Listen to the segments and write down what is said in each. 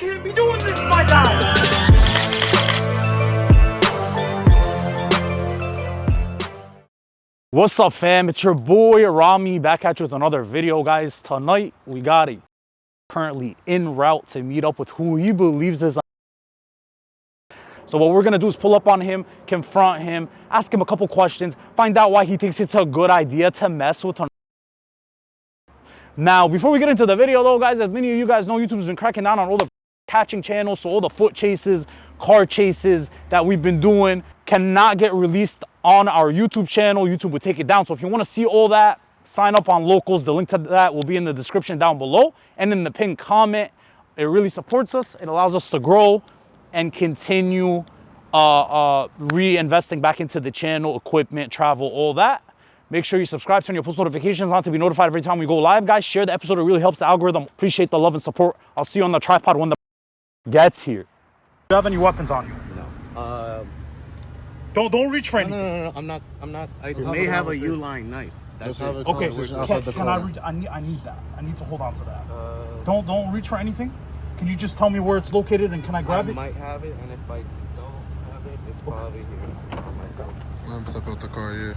can't be doing this, my guy. What's up, fam? It's your boy Rami back at you with another video, guys. Tonight we got a currently en route to meet up with who he believes is. So what we're gonna do is pull up on him, confront him, ask him a couple questions, find out why he thinks it's a good idea to mess with him. Now, before we get into the video though, guys, as many of you guys know, YouTube's been cracking down on all the catching channels, so all the foot chases, car chases that we've been doing cannot get released on our YouTube channel. YouTube would take it down. So if you want to see all that, sign up on Locals. The link to that will be in the description down below and in the pinned comment. It really supports us. It allows us to grow and continue reinvesting back into the channel, equipment, travel, all that. Make sure you subscribe, turn your post notifications on to be notified every time we go live, guys. Share the episode. It really helps the algorithm. Appreciate the love and support. I'll see you on the tripod when the gets here. Do you have any weapons on you? No. Don't reach for anything. No. I'm not. I may have a U-line knife. That's it. Okay. Can I reach? I need that. I need to hold on to that. Don't reach for anything. Can you just tell me where it's located and can I grab it? I might have it, and if I don't have it, it's probably here. I'm step out the car, yeah.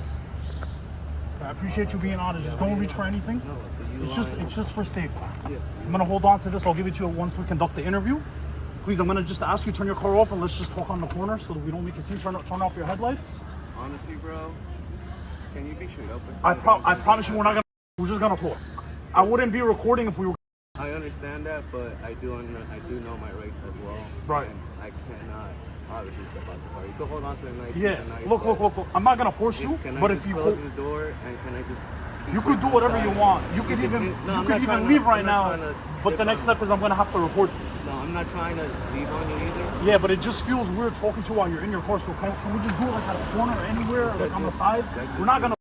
I appreciate you being honest. Just don't reach for anything. No, It's just for safety. Yeah. I'm gonna hold on to this. I'll give it to you once we conduct the interview. Please, I'm gonna just ask you turn your car off and let's just talk on the corner so that we don't make a scene. Turn off your headlights. Honestly, bro, can you be straight up with me? I promise you, we're just gonna talk. I wouldn't be recording if we were. I understand that, but I do know my rights as well. Right. And I cannot obviously step out the car. You can hold on to the knife. Yeah. Look. I'm not gonna force you, but if you close the door and can I just? You could do whatever you want. You could even leave right now. But the next step is I'm gonna have to report this. No, I'm not trying to leave on you either. Yeah, but it just feels weird talking to you while you're in your car. So can we just do it like at a corner or anywhere, like on the side? We're not gonna.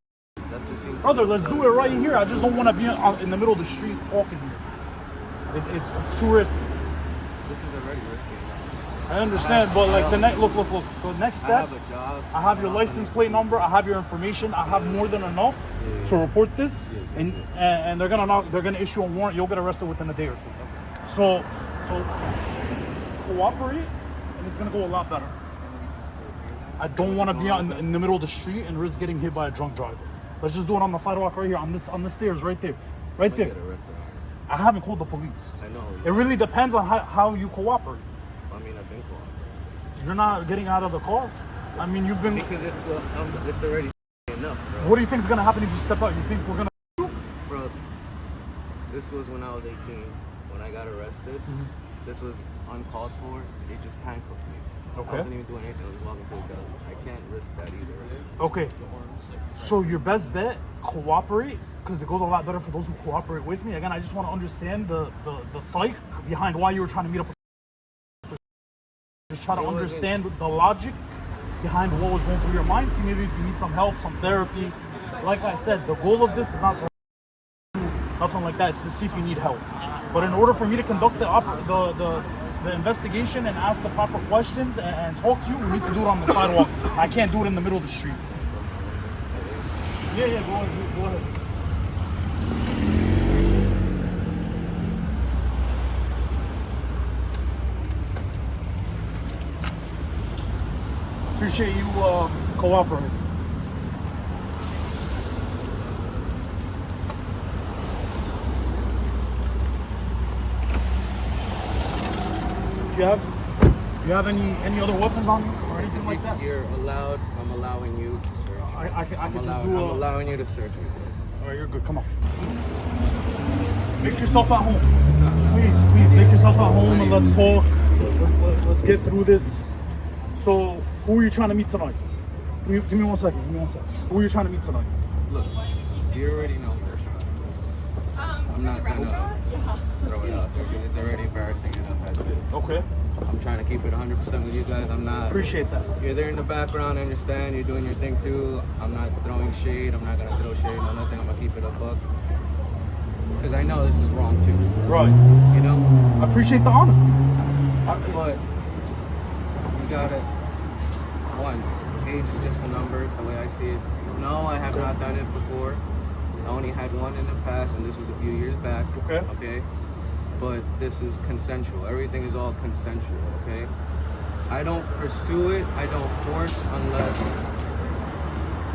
Brother, let's do it right here. I just don't want to be in the middle of the street talking here. It's too risky. This is already risky. I understand, but like the next look. The next step. I have a job. I have your license plate number. I have your information. I have more than enough to report this, and they're gonna issue a warrant. You'll get arrested within a day or two. So cooperate, and it's gonna go a lot better. I don't want to be in the middle of the street and risk getting hit by a drunk driver. Let's just do it on the sidewalk right here, on the stairs right there, right there. I haven't called the police. I know. It really depends on how you cooperate. I mean, I've been cooperating. You're not getting out of the car. I mean, you've been. Because it's already enough, bro. What do you think is gonna happen if you step out? You think we're gonna? Bro, this was when I was 18. When I got arrested, this was uncalled for. They just handcuffed me. Okay. I wasn't even doing anything. I was walking to the gun. I can't risk that either. Okay. So your best bet, cooperate, because it goes a lot better for those who cooperate with me. Again, I just want to understand the psyche behind why you were trying to meet up with. Just try to understand the logic behind what was going through your mind. See maybe if you need some help, some therapy. Like I said, the goal of this is not to do nothing like that. It's to see if you need help. But in order for me to conduct the investigation and ask the proper questions and talk to you, we need to do it on the sidewalk. I can't do it in the middle of the street. Yeah, go ahead. Appreciate you cooperating. Do you have any other weapons on you or anything like that? You're allowed. I'm allowing you to search. I'm allowing you to search me. All right, you're good. Come on. Make yourself at home. Please make yourself at home and let's talk. Let's get through this. So, who are you trying to meet tonight? Give me 1 second. Who are you trying to meet tonight? Look, you already know her. I'm not gonna throw it out there because it's already embarrassing enough as it is. Okay. I'm trying to keep it 100% with you guys. I'm not. Appreciate that. You're there in the background. I understand. You're doing your thing too. I'm not throwing shade. I'm not gonna throw shade on nothing. I'm gonna keep it a buck. Because I know this is wrong too. Right. You know? I appreciate the honesty. But you gotta, one, age is just a number, the way I see it. No, I have not done it before. I only had one in the past, and this was a few years back. Okay. Okay. but this is consensual. Everything is all consensual, okay? I don't pursue it, I don't force unless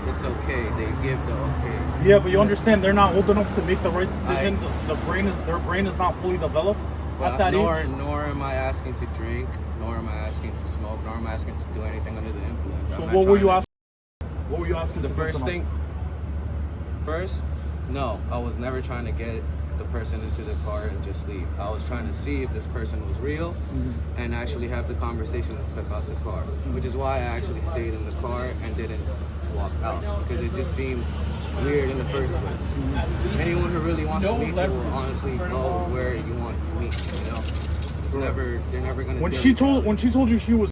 it's okay. They give the okay. Yeah, but you understand they're not old enough to make the right decision. Their brain is not fully developed at that age. Nor am I asking to drink, nor am I asking to smoke, nor am I asking to do anything under the influence. So what were you asking? What were you asking? The to do first tonight? thing. First, no, I was never trying to get the person into the car and just leave. I was trying to see if this person was real and actually have the conversation and step out the car, which is why I actually stayed in the car and didn't walk out, because it just seemed weird in the first place. Anyone who really wants to meet you will honestly go where you want to meet, you know? It's never, they're never gonna when she told you she was,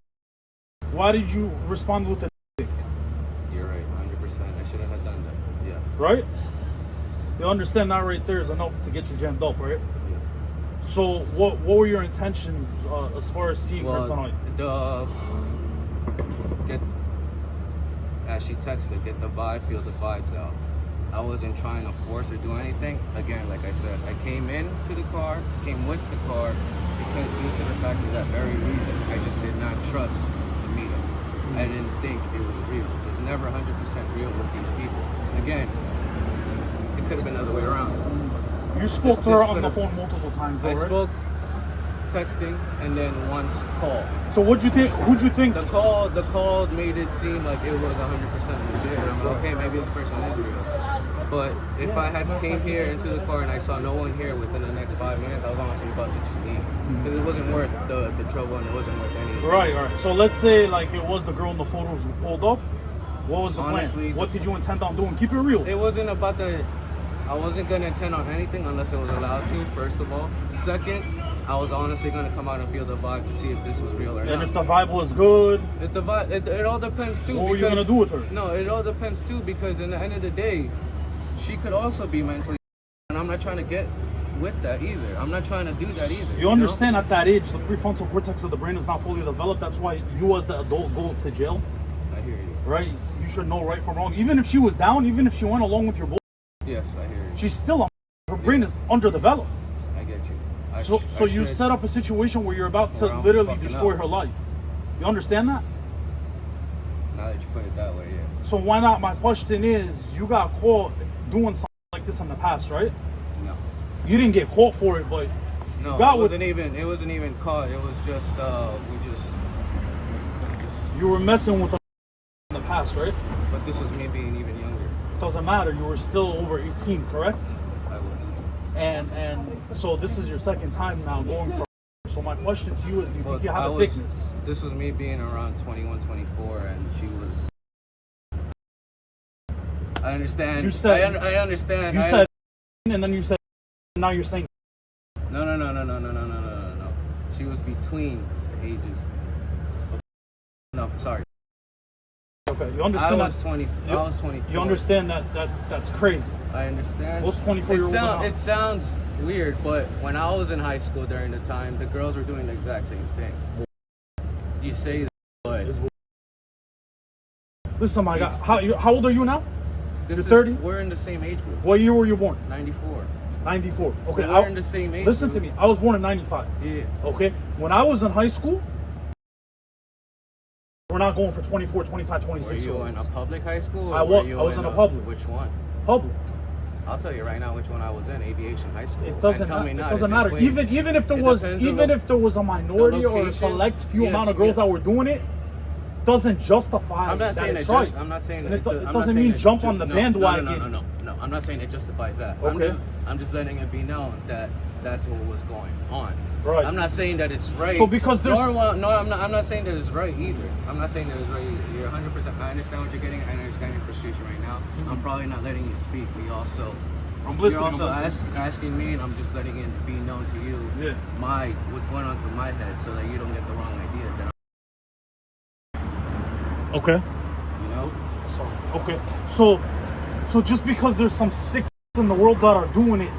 why did you respond with a dick? You're right, 100%. I shouldn't have done that. Yes. Right? You understand that right there is enough to get you jammed up, right? Yeah. So what were your intentions as far as seeing her tonight? As she texted, get the vibe, feel the vibes out. I wasn't trying to force or do anything. Again, like I said, I came into the car, came with the car, because due to the fact of that very reason, I just did not trust the meetup. I didn't think it was real. It was never 100% real with these people. Again, it could have been the other way around. You spoke to her on the phone multiple times, though, I right? spoke texting and then once call. So who'd you think? The call made it seem like it was 100% legit. And I'm like, okay, maybe this person is real. But if I had came here into the car and I saw no one here within the next 5 minutes, I was honestly about to just leave, because it wasn't worth the trouble and it wasn't worth anything. Right. So let's say like it was the girl in the photos who pulled up. What was the Honestly, plan? What did you intend on doing? Keep it real. It wasn't about I wasn't gonna intend on anything unless it was allowed to. First of all, second, I was honestly gonna come out and feel the vibe to see if this was real or not. And if the vibe was good, If the vibe, it all depends too. what were you gonna do with her? No, it all depends too, because in the end of the day, she could also be mentally, and I'm not trying to get with that either. I'm not trying to do that either. You understand at that age, the prefrontal cortex of the brain is not fully developed. That's why you as the adult go to jail. I hear you. Right? You should know right from wrong. Even if she was down, even if she went along with your bull, Yes, I hear you. she's still her brain is underdeveloped. I get you. So you set up a situation where you're about to Where I'm literally fucking destroy up. her life. You understand that? Now that you put it that way, yeah. So why not? My question is, you got caught doing something like this in the past, right? No. You didn't get caught for it, but No, you got it wasn't even caught. It was just we just you were messing with her in the past, right? but this was me being even younger. Doesn't matter. You were still over 18, correct? I was. And so this is your second time now going for. So my question to you is, do you think you have a sickness? This was me being around 21, 24, and she was. I understand. You said I understand. You said, and then you said, now you're saying. No. She was between the ages. No, sorry. Okay, you understand I was 20. I was 24. You understand that's crazy. I understand. Most 24-year-olds It sounds weird, but when I was in high school during the time, the girls were doing the exact same thing. You say that, but listen, my guy, how old are you now? this You're 30? We're in the same age group. What year were you born? 94. 94. Okay, We're in the same age listen group. to me. I was born in 95. Yeah. Okay, when I was in high school, we're not going for 24, 25, 26 Were you year in olds. a public high school? Or I was in a public. Which one? Public. I'll tell you right now which one I was in. Aviation high school. It doesn't. It doesn't matter. Even if there was a minority or a location. select few Yes, amount of girls yes. that were doing it, doesn't justify I'm not that saying it's it. right. I'm not saying And it. it I'm not doesn't saying mean it jump on the bandwagon. No. I'm not saying it justifies that. Okay. I'm just letting it be known that that's what was going on. Right. I'm not saying that it's right. So because there's I'm not saying that it's right either. I'm not saying that it's right either. You're 100%. I understand what you're getting. I understand your frustration right now. I'm probably not letting you speak. But I'm listening. You're also I'm listening. asking me, and I'm just letting it be known to you. Yeah. What's going on through my head, so that you don't get the wrong idea. That Okay. you know. Okay. So just because there's some sick in the world that are doing it,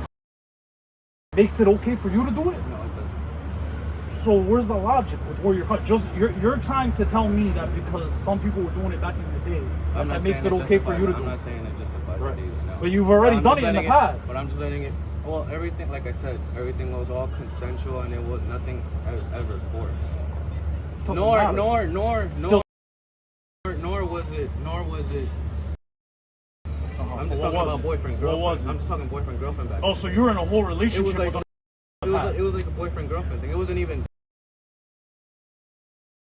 makes it okay for you to do it? No, it doesn't. So where's the logic with where you're trying to tell me that because some people were doing it back in the day, that makes it okay for you to do I'm it? not saying it justifies Right. it either. No. But you've already I'm done just it in the letting past. But I'm just letting it. Well, everything, like I said, everything was all consensual, and it was nothing was ever forced. Doesn't Nor matter. Still- was it. I'm so just what talking was about it? boyfriend What girlfriend. was it? I'm just talking boyfriend girlfriend back. Oh, so you were in a whole relationship It was like with it was like a boyfriend girlfriend thing. It wasn't even.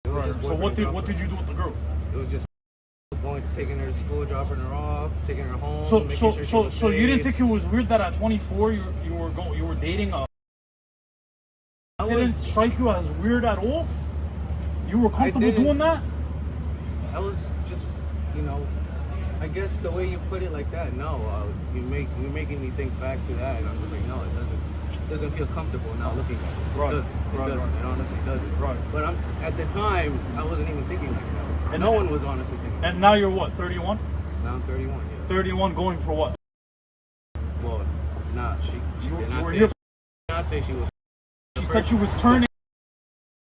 It was Right. just So boyfriend what did girlfriend. you do with the girl? It was just taking her to school, dropping her off, taking her home. So making so sure she so was so you didn't safe. think it was weird that at 24 you were dating a? I Didn't was, strike you as weird at all? You were comfortable didn't. doing that? I was just, I guess the way you put it like that, no, you're making me think back to that, and I'm just like, no, it doesn't feel comfortable now looking at it. Right. It doesn't. It Right, doesn't. right. It honestly doesn't. Right. But at the time, I wasn't even thinking like that. And No one was honestly thinking. And now you're what? 31? Now I'm 31. Yeah. 31 going for what? Well, nah, she did not were say. here- She did not say she was. She said she was turning.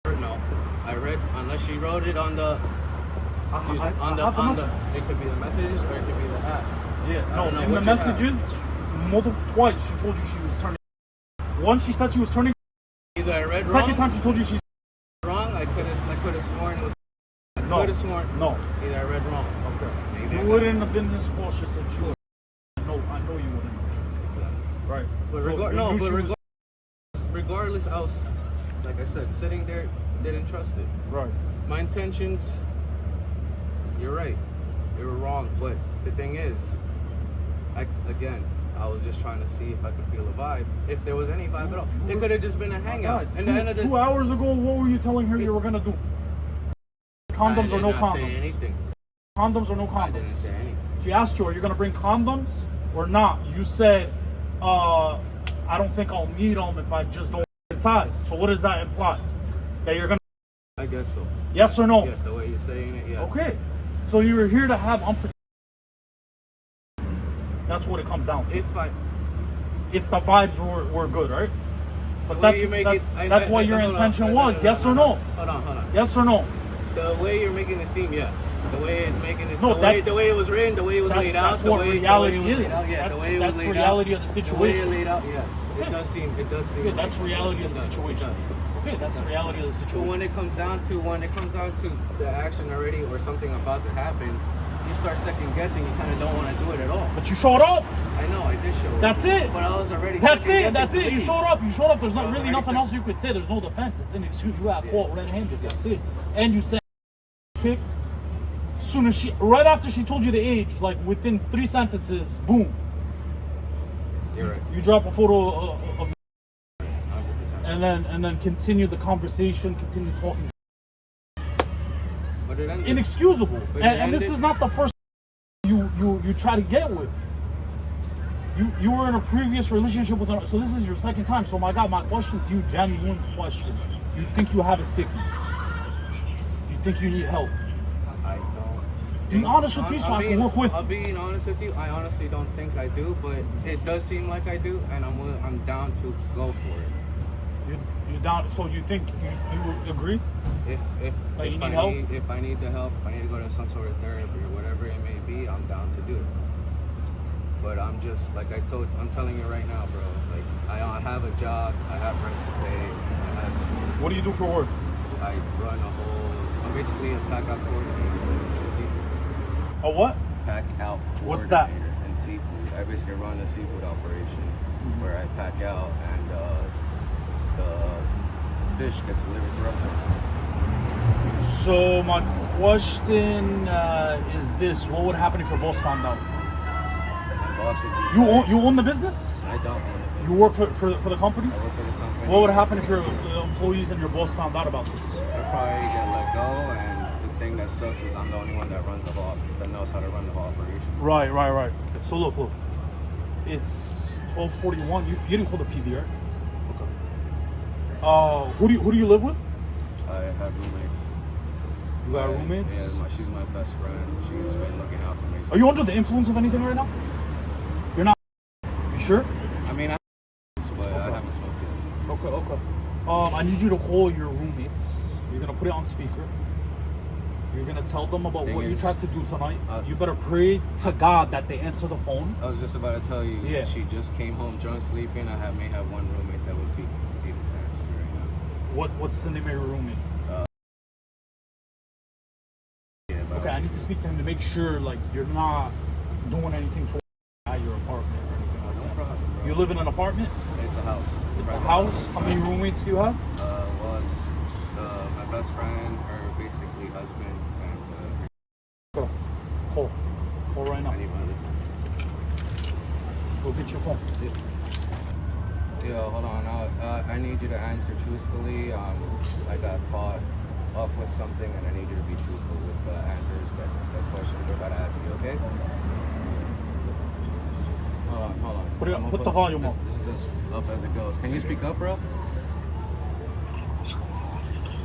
No, I read unless she wrote it on the. Excuse me, I have the messages. It could be the messages or it could be the app. Yeah, I no, don't know in the what you have. messages, twice she told you she was turning. Once she said she was turning. Either I read The wrong. second time she told you she's. Wrong. I could have sworn it was. No. Could have sworn. No. Either I read wrong. Okay. Maybe I You got- wouldn't have been this cautious if she was. No, I know you wouldn't. Right. But So you knew she was- regardless, I was, like I said, sitting there, didn't trust it. Right. My intentions, you're right, they were wrong. But the thing is, I was just trying to see if I could feel a vibe, if there was any vibe at all. It could have just been a hangout. Right. And the end of the 2 hours ago, what were you telling her you were gonna do? Condoms or no I did not say condoms? anything. Condoms or no I didn't condoms? say anything. She asked you, are you gonna bring condoms or not? You said, I don't think I'll need them if I just don't inside. So what does that imply? That you're gonna, I guess so. yes or no? Yes, the way you're saying it, yeah. Okay. So you were here to have unprotected. That's what it comes down to. If the vibes were good, right? But The way you make that's what your intention was. Yes or no? Hold on. Yes or no? The way you're making it seem, yes. The way it's making it, No, the way it was written, the way it was laid out, That's the what way reality the way it was is. laid out, yeah, the way it was That's laid reality out, of the The way it situation. laid out, yes. Okay. It does seem. Okay, that's like reality it of the does, it situation. does. Okay, that's the reality of the But situation. when it comes down to the action already or something about to happen, you start second guessing. You kind of don't want to do it at all. But you showed up. I know, I did show up. That's it. But I was already. That's second it. guessing That's to it. You leave. showed up. You showed up. There's not I was really already nothing second- else you could say. There's no defense. It's an excuse. You got Yeah. caught red-handed. That's it. And you said, pick. Soon as right after she told you the age, like within 3 sentences, boom, You're right. you drop a photo of 100%. and then continue the conversation, continue talking. But it It's ended. inexcusable. But it And this ended- is not the first you try to get with. You were in a previous relationship with her, so this is your second time. So my God, my question to you, genuine question. You think you have a sickness? You think you need help? I don't. Be honest with me so I can work with you. I'm being honest with you. I honestly don't think I do, but it does seem like I do, and I'm down to go for it. You're down. So you think you would agree? If Like, you if need I help? if I need the help, if I need to go to some sort of therapy or whatever it may be, I'm down to do it. But I'm just like I'm telling you right now, bro. Like I have a job, I have rent to pay, What do you do for work? I run a whole. I'm basically a pack out coordinator in seafood. A what? Pack out coordinator What's that? in seafood. I basically run a seafood operation where I pack out and the fish gets delivered to restaurants. So my question is this: what would happen if your boss found out? My boss would be. You own the business? I don't own it. You work for the company? I work for the company. What would happen if your employees and your boss found out about this? I'd probably get let go, and the thing that sucks is I'm the only one that knows how to run the whole operation. Right. So look. It's 12:41. You didn't call the PD, right? Okay. Who do you live with? I have roommates. You got roommates? Yeah, she's my best friend. She's been looking out for me. Are you under the influence of anything right now? You're not. You sure? I mean, but I haven't smoked yet. Okay. I need you to call your roommates. You're gonna put it on speaker. You're gonna tell them about Thing what you is, tried to do tonight. You better pray to God that they answer the phone. I was just about to tell you. Yeah. She just came home drunk, sleeping. I may have one roommate that would be able to answer you right now. What's the name of your roommate? Yeah, but Okay, I need to speak to him to make sure like you're not doing anything to at your apartment or anything like no that. problem, bro. You live in an apartment? It's a house. It's a Private house. How many roommates do you have? Well, it's my best friend, her basically husband, and Go. Call. Call right now. anybody. Go get your phone. Yo, hold on. I need you to answer truthfully. I got caught up with something, and I need you to be truthful with the answers that the questions we're about to ask you. Okay? Hold on. Put the volume up. This is just up as it goes. Can you speak up, bro?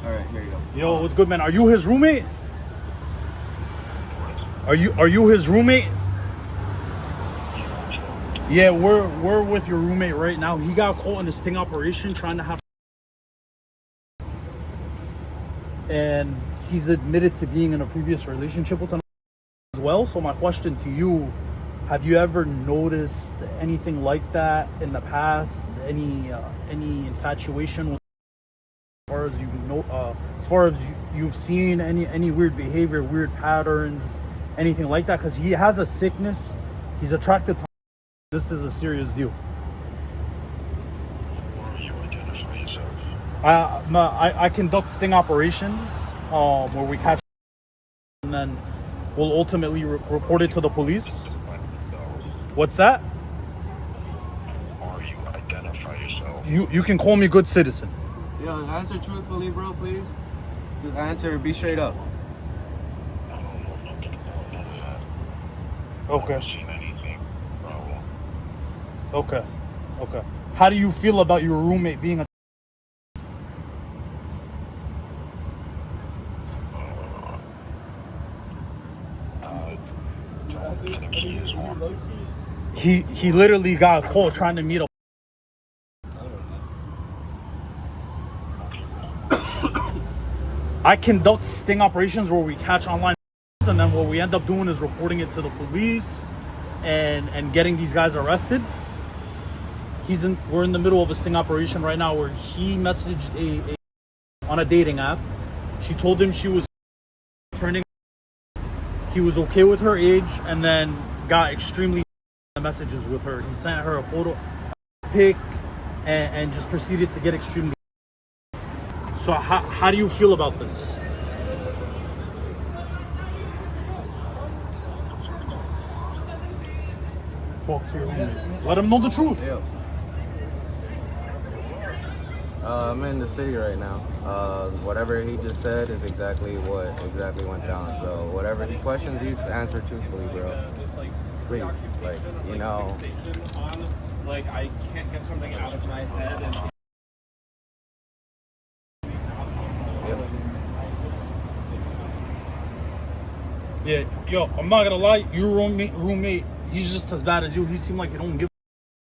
All right, here you go. Yo, what's good, man? Are you his roommate? Are you his roommate? Yeah, we're with your roommate right now. He got caught in a sting operation trying to have, and he's admitted to being in a previous relationship with another as well. So my question to you: have you ever noticed anything like that in the past? Any infatuation with, as far as you've seen any weird behavior, weird patterns, anything like that? Because he has a sickness. He's attracted to. This is a serious deal. You identify yourself. I conduct sting operations where we catch and then we'll ultimately report it to the police. What's that? Or you identify yourself. You can call me good citizen. Yo, answer truthfully, bro, please. Just answer. Be straight up. I don't know nothing about none of that. I Okay. haven't seen anything, bro. Okay. How do you feel about your roommate being a Can the keys walk? He literally got caught trying to meet a I conduct sting operations where we catch online and then what we end up doing is reporting it to the police and getting these guys arrested. We're in the middle of a sting operation right now where he messaged a on a dating app. She told him she was turning. He was okay with her age and then got extremely messages with her. He sent her a photo, a pic, and just proceeded to get extremely. So how do you feel about this? Talk to your roommate. Let him know the truth. Yo. I'm in the city right now. Whatever he just said is exactly what went down. So whatever he questions you, answer truthfully, bro. Please, like, you know. Like, I can't get something out of my head and Yeah, yo, I'm not gonna lie. Your roommate, he's just as bad as you. He seemed like he don't give.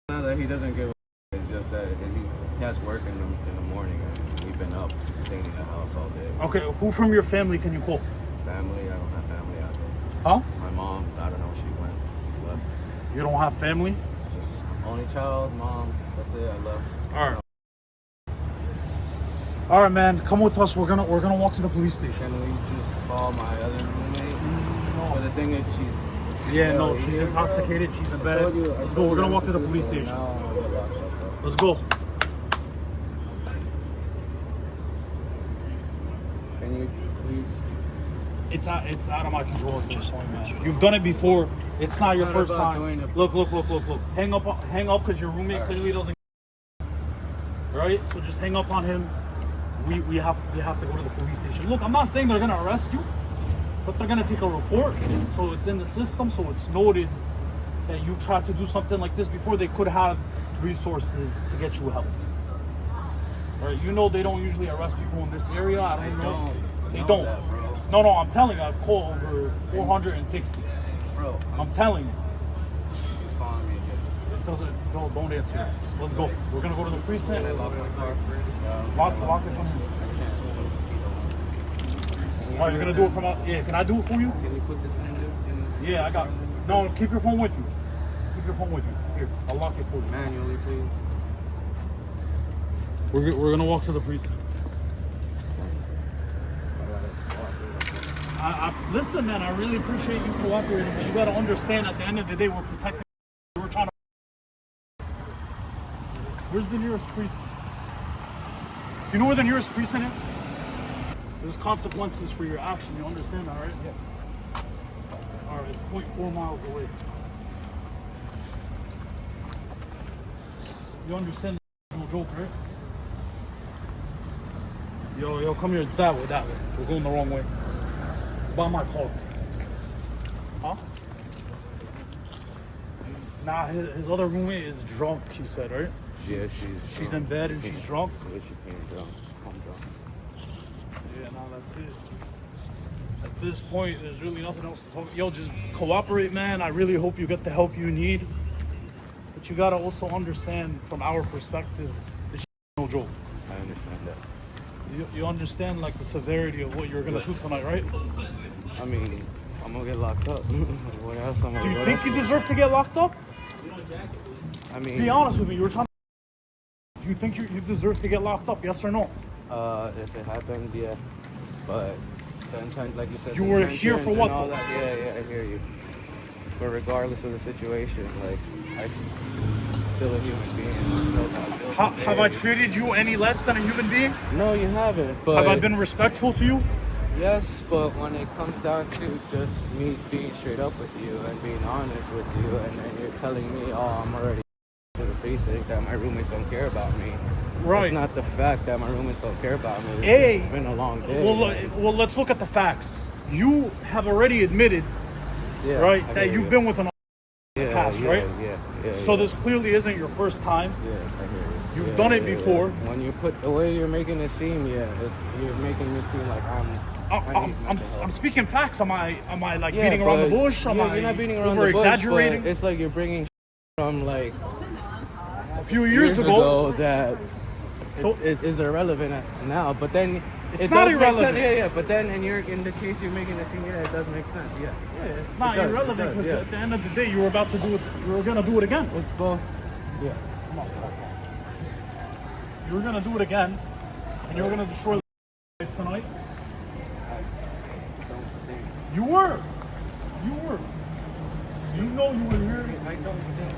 Not that he doesn't give a it's just that he has work in the morning and we've been up cleaning the house all day. Okay, who from your family can you call? Family, I don't have family out there. Huh? My mom, I don't know, she went. She left. You don't have family? It's just only child, mom, that's it, I left. All right, man. Come with us. We're gonna walk to the police station. Can we just call my other roommate? No. But the thing is, she's... Yeah, Yo, no, you she's here, bro? intoxicated. She's in I bed. told you- I Let's told go. you We're gonna I'm walk to the truthful. police station. Now I'm gonna get locked up, bro. Let's go. Can you please... It's out of my control at this point, man. You've done it before. It's not your Not first about time. doing it. Look. Hang up, because your roommate clearly doesn't. Right? So just hang up on him. We have to go to the police station. Look, I'm not saying they're gonna arrest you, but they're gonna take a report. So it's in the system. So it's noted that you've tried to do something like this before. They could have resources to get you help. Right? You know they don't usually arrest people in this area. I don't know. They don't. That, bro. No, I'm telling you, I've called over 460. Bro, I'm telling you. he's calling me again. It doesn't. Don't answer it. Let's go. We're gonna go to the precinct. Can I lock my car? Lock it from him. Can you Oh, you're gonna do it from out? Yeah, can I do it for you? Can you put this in Yeah, I got it. No, keep your phone with you. Keep your phone with you. Here, I'll lock it for you. manually, please? We're gonna walk to the precinct. Listen, man, I really appreciate you cooperating, but you gotta understand at the end of the day, we're protecting. We're trying to. Where's the nearest precinct? You know where the nearest precinct is? There's consequences for your action. You understand that, right? Yeah. All right, it's 0.4 miles away. You understand? No joke, right? Yo, come here. It's that way, that way. We're going the wrong way. It's by my car. Huh? Nah, his other roommate is drunk, he said, right? Yeah, She's in bed and she's drunk? Yeah, she came drunk. I'm drunk. Yeah, nah, that's it. At this point, there's really nothing else to talk. Yo, just cooperate, man. I really hope you get the help you need. But you gotta also understand from our perspective, this no joke. I understand that. You understand like the severity of what you're gonna do tonight, right? I mean, I'm gonna get locked up. What else am I Do you gonna think you deserve to get locked up? I mean, Be honest with me. You were trying. Do you think you deserve to get locked up? Yes or no? if it happened, yeah. But the intent, like you said, You the were here for intentions what, and all though? that, yeah, I hear you. But regardless of the situation, like, I'm still a human being. I still got bills to pay. Have I treated you any less than a human being? No, you haven't. But Have I been respectful to you? yes, but when it comes down to just me being straight up with you and being honest with you, and then you're telling me, oh, I'm already to the basic that my roommates don't care about me. Right. It's not the fact that my roommates don't care about me. Hey. It's been a long day. Well, let's look at the facts. You have already admitted, Yeah, right, I that hear you've you. been with an past, right? Yeah. So this clearly isn't your first time. Yeah, I hear you. You've Yeah, done it yeah, before. yeah. When you put the way you're making it seem, you're making it seem like I'm speaking facts. Am I like Yeah, beating around the but- bush? Am yeah, I you're not beating around over the bush, exaggerating? but it's like you're bringing from like A few years ago, that So- it is irrelevant now. But then It's it not does make irrelevant. sense. Yeah. But then in the case you're making it seem, yeah, it does make sense. Yeah. it's not It does, irrelevant it does, because yeah. at the end of the day, you were about to do it. You were gonna do it again. It's both. Yeah. Come on. You were gonna do it again, and you were gonna destroy life tonight. Don't think. You were. You know you were here. I don't think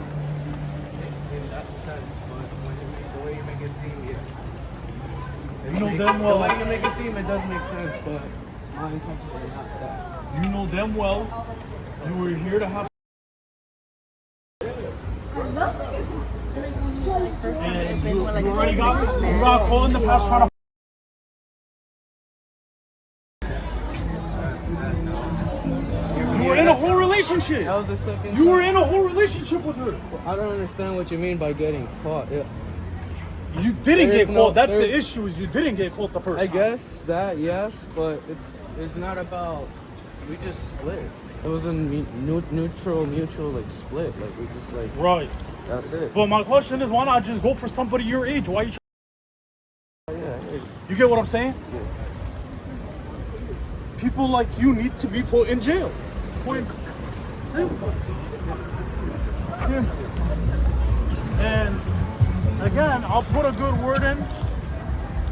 in that sense, but when you make, the way you make it seem, yeah. You know damn The well. way you make it seem, it does make sense, but my intention is not that. You know damn well. You were here to have. And you already got caught in the past trying to. You were in a whole relationship. That was the second You were time. in a whole relationship with her. I don't understand what you mean by getting caught. Yeah. You didn't There's get no- caught. That's the there's- issue. Is you didn't get caught the first I time. guess that, yes, but it's not about, we just split. It was a mutual, like, split. Like, we just, like, Right. that's it. But my question is, why not just go for somebody your age? Why you? Yeah, You get what I'm saying? People like you need to be put in jail. Point. Simple. Simple. And again, I'll put a good word in.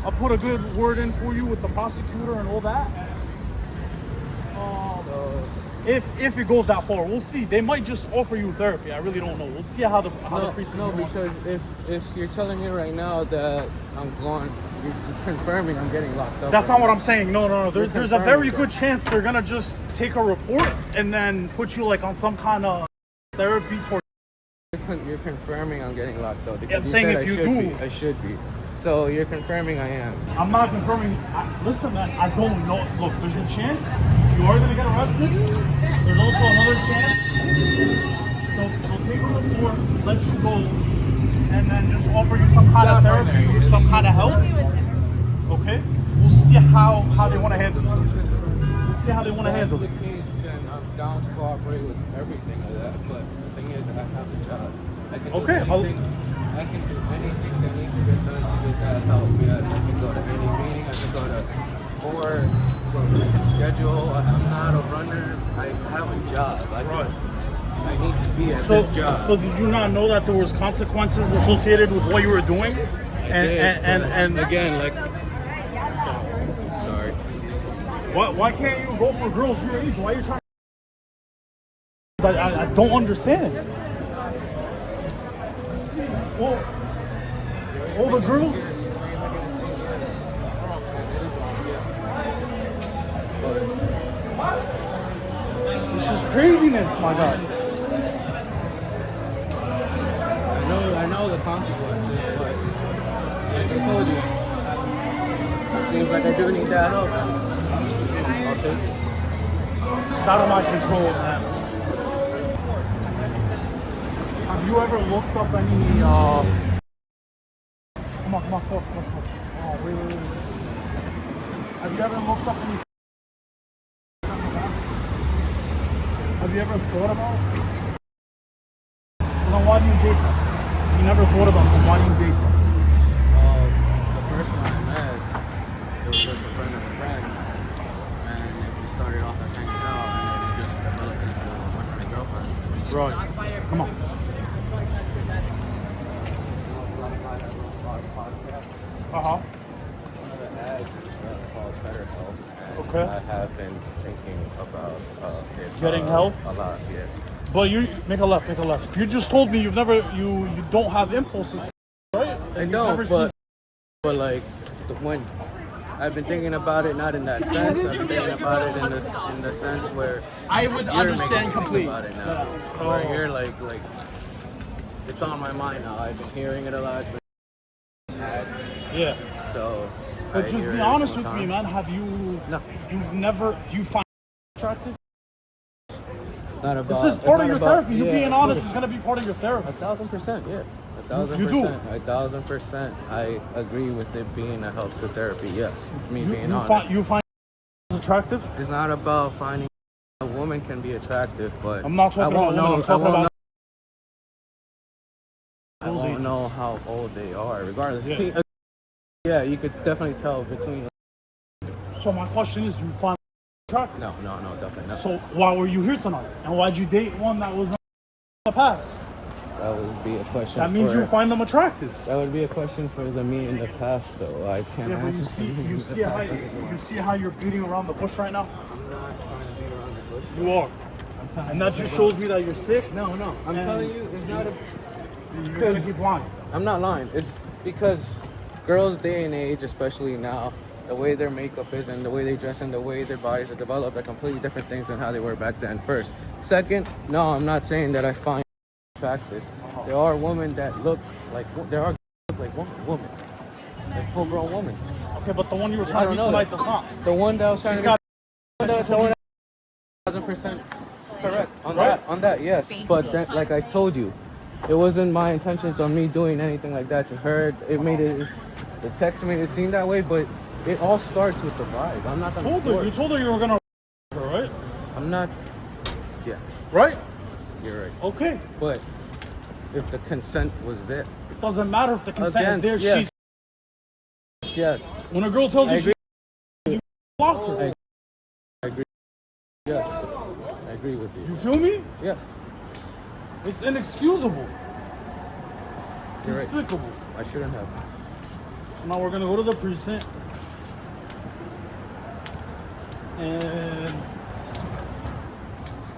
I'll put a good word in for you with the prosecutor and all that. If it goes that far, we'll see. They might just offer you therapy. I really don't know. We'll see how the precinct no, goes. because if you're telling me right now that I'm going, you're confirming I'm getting locked up. That's right not what now. I'm saying. No. You're There's a confirming very that. good chance they're gonna just take a report and then put you like on some kind of therapy for. You're confirming I'm getting locked up. Yeah, I'm You saying said if I you should do- be. I should be. So you're confirming I am. I'm not confirming. Listen, man, I don't know. Look, there's a chance you are gonna get arrested. There's also another chance they'll take a report, let you go, and then just offer you some kind of therapy or some kind of help. Okay? We'll see how they want to handle it. We'll see how they want to handle it. If that's the case, then I'm down to cooperate with everything of that. But the thing is, I have a job. I can Okay, do anything. I can do anything that needs to get done to get that help. Yes, I can go to any meeting. I can go to, or can schedule. I'm not a runner. I have a job. I need to be at this job. So did you not know that there was consequences associated with what you were doing? And again, like, sorry. Why can't you go for girls your age? Why are you trying? I don't understand. Well, all the girls. It's just craziness, my guy. I know the consequences, but like I told you, it seems like I do need that help. I'll take it. It's out of my control, man. Have you ever looked up any, come on, come. Oh, wait. Have you ever looked up any, have you ever thought about, well, then why do you date them? You never thought about them, why do you date them? The first one I met, it was just a friend of a friend, and we started off as hanging out, and then it just developed into a boyfriend and girlfriend. Right. Come on. Uh-huh. One of the ads called Better Help. And Okay. I have been thinking about it, Getting help? a lot, yeah. But you, make a left. You just told me you don't have impulses, right? I You've know, never but like when I've been thinking about it, not in that sense. I've been thinking about it in the sense where I would you're understand making me think completely. about it now. Where you're like it's on my mind now. I've been hearing it a lot. It's been ad, Yeah. so. But I just hear be it honest with sometimes. me, man. Have you? No. You've never? Do you find attractive? Not about. This is it's part not of your about- therapy. You yeah, being of honest course. is gonna be part of your therapy. 1,000%, yeah. You do? 1,000%. I agree with it being a help to therapy. Yes, it's me being honest. You find attractive? It's not about finding a woman can be attractive, but I'm not talking I won't about women, I'm talking I won't about I those won't ages. know how old they are, regardless. Yeah. See, yeah, you could definitely tell between. So my question is, do you find attractive? No, definitely not. So why were you here tonight? And why'd you date one that was in the past? That would be a question. That means you find them attractive. That would be a question for the me in the past, though. I can't Yeah, but answer. you see how you're beating around the bush right now? I'm not trying to beat around the bush. You are. And that just shows me that you're sick. No. I'm And- telling you, it's not a. You're gonna keep lying. I'm not lying. It's because girls' day and age, especially now, the way their makeup is and the way they dress and the way their bodies are developed are completely different things than how they were back then. First. Second, no, I'm not saying that I find attractive. There are women that look like women. Like full-grown women. Okay, but the one you were I trying to don't meet know tonight that. does not. The one that I was trying She's to got. the one 1,000% correct on Right? that. On that, yes. But then, like I told you, it wasn't my intentions on me doing anything like that to her. It made it. The text made it seem that way, but it all starts with the vibe. I'm not gonna. You told her you were gonna her, right? I'm not. Yeah, Right? you're right. Okay. But if the consent was there, It doesn't matter if the consent is Against, there. yes. yes, When a girl tells I you agree. you block her. I agree. Yes, I agree with you. You feel me? Yeah, It's inexcusable. you're right. Despicable. I shouldn't have. So now we're gonna go to the precinct. And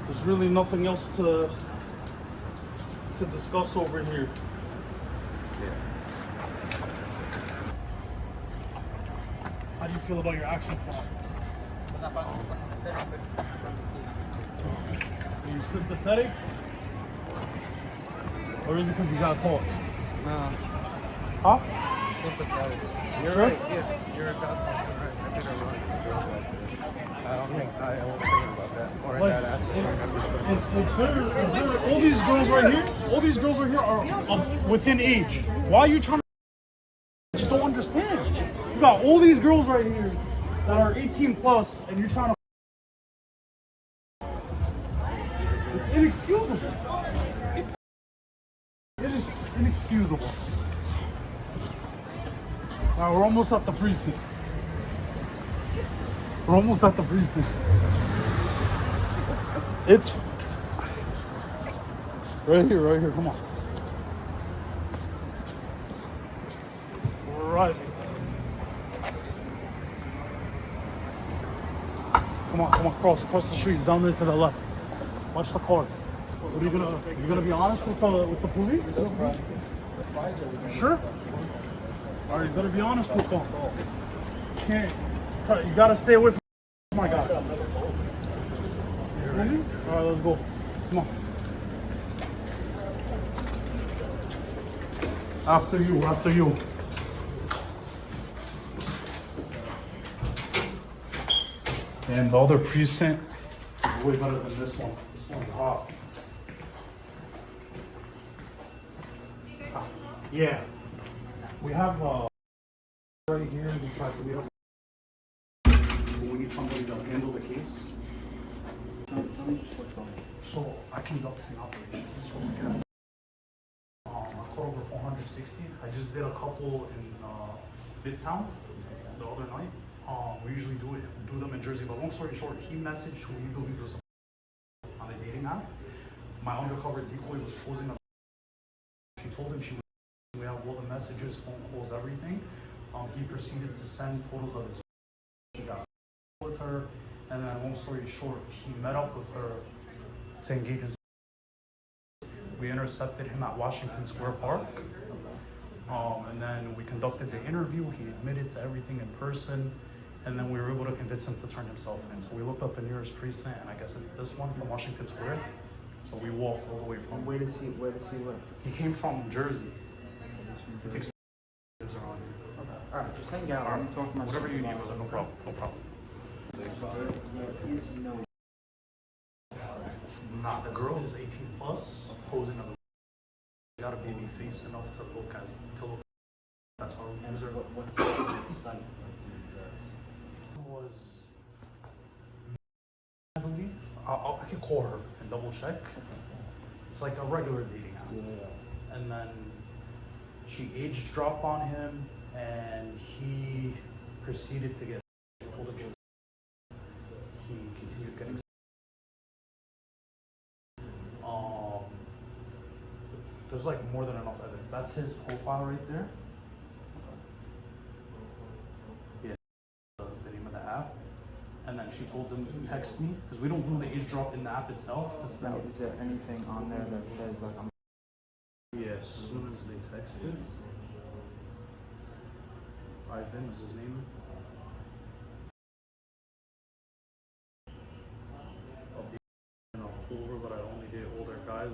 there's really nothing else to discuss over here. Yeah. How do you feel about your actions tonight? Are you sympathetic? Or is it because you got caught? No, Huh? sympathetic. You're Sure? right. Yeah, you're right. I did a run. I don't think I was thinking about that. Or in Like, that aspect. all these girls right here are within age. Why are you trying to? I just don't understand. You got all these girls right here that are 18 plus, and you're trying to. It's inexcusable. It is inexcusable. Now we're almost at the precinct. We're almost at the precinct. It's right here, right here. Come on. We're arriving. Come on, cross the street. It's down there to the left. Watch the car. What are you gonna be honest with the police? Sure. All right, you gotta be honest with them. Can't. You gotta stay away from. Oh my God. Really? All right, let's go. Come on. After you. And the other precinct is way better than this one. This one's hot. Yeah. We have right here. We tried to meet up. We need somebody to handle the case. Tell me just what's going on. So I conduct sting operations. I caught over 460. I just did a couple in Midtown the other night. We usually do them in Jersey, but long story short, he messaged who he believed was on a dating app. My undercover decoy was posing as. She told him we have all the messages, phone calls, everything. He proceeded to send photos of his. He got with her, and then long story short, he met up with her to engage in. We intercepted him at Washington Square Park, and then we conducted the interview. He admitted to everything in person, and then we were able to convince him to turn himself in. So we looked up the nearest precinct, and I guess it's this one from Washington Square. So we walked all the way from. Where does he live? He came from Jersey. He's from I think Jersey. lives around here. Okay. All right, just hang out. All Let right. me talk to my Whatever you need, supervisor. brother. No problem. There is no. Nah, the girl is 18 plus, posing as a. Got a baby face enough to look. That's our user. What's the site that do you guys? Was. I believe. I can call her and double check. It's like a regular dating app. Yeah. And then she age dropped on him, and he proceeded to get. He continued getting. There's like more than enough evidence. That's his profile right there. Yeah, the name of the app. And then she told him to text me because we don't do the age drop in the app itself. Now, is there anything on there that says like I'm? Yeah, as soon as they texted. Ivan is his name. I'll be cooler, but I only date older guys.